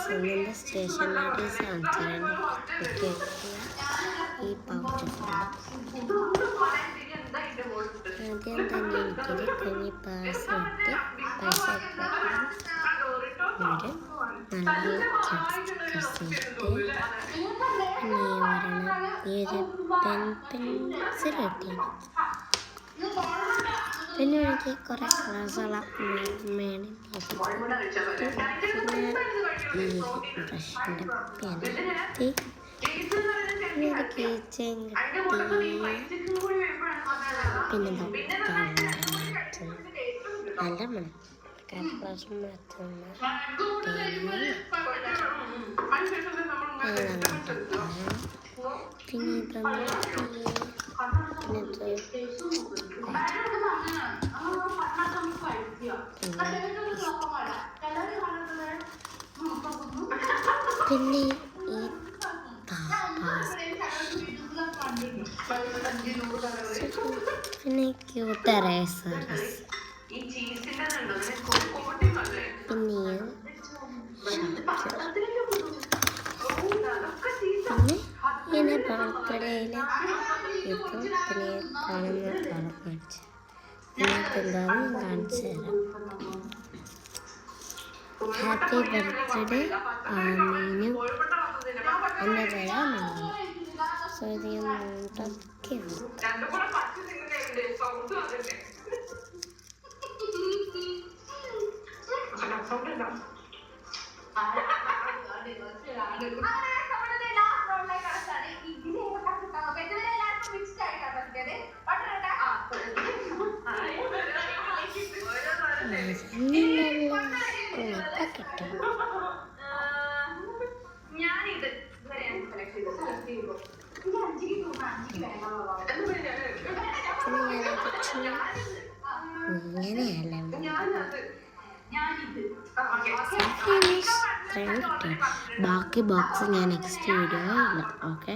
നമ്മുടെ സ്റ്റേഷനറീസ് കാണിച്ചിട്ടുണ്ട് ഈ പൗച്ച് ആദ്യം തന്നെ എനിക്കൊരു കുഞ്ഞി പേഴ്സ് ഇട്ട് പൈസ നല്ല സ്റ്റിക്കേഴ്സ് ഇട്ട് പിന്നെ ഒരെണ്ണം ഈ ഒരു പെൻസിൽ കിട്ടിയത്. പിന്നെ എനിക്ക് കുറേ കളേഴ്സുള്ള മേടിച്ച് പിന്നെ ഈ ബ്രഷിൻ്റെ പെനെത്തി പിന്നെ ഒരു കീ ചെയിൻ കിട്ടി. പിന്നെ നല്ല മണം കടലാസം മാറ്റുന്ന പിന്നെ പിന്നെ ഈ പിന്നെ ക്യൂട്ട് എറേസേഴ്സ് പിന്നെ പിന്നെ ബർത്ത്ഡേയിൽ ഇതും പിന്നെ കാണുന്ന കളർ കാണിച്ചു നിങ്ങൾക്ക് എന്താണെന്ന് കാണിച്ചു തരാം. ഹാപ്പി ബർത്ത്ഡേ ആമീനു എൻ്റെ പേരാ മീനു. സോ ഇത് ഞാൻ നോട്ടൊക്കെ കിട്ടും. ഇങ്ങനെയല്ല ബാക്കി ബോക്സ് ഞാൻ നെക്സ്റ്റ് വീഡിയോ ഇല്ല. ഓക്കെ.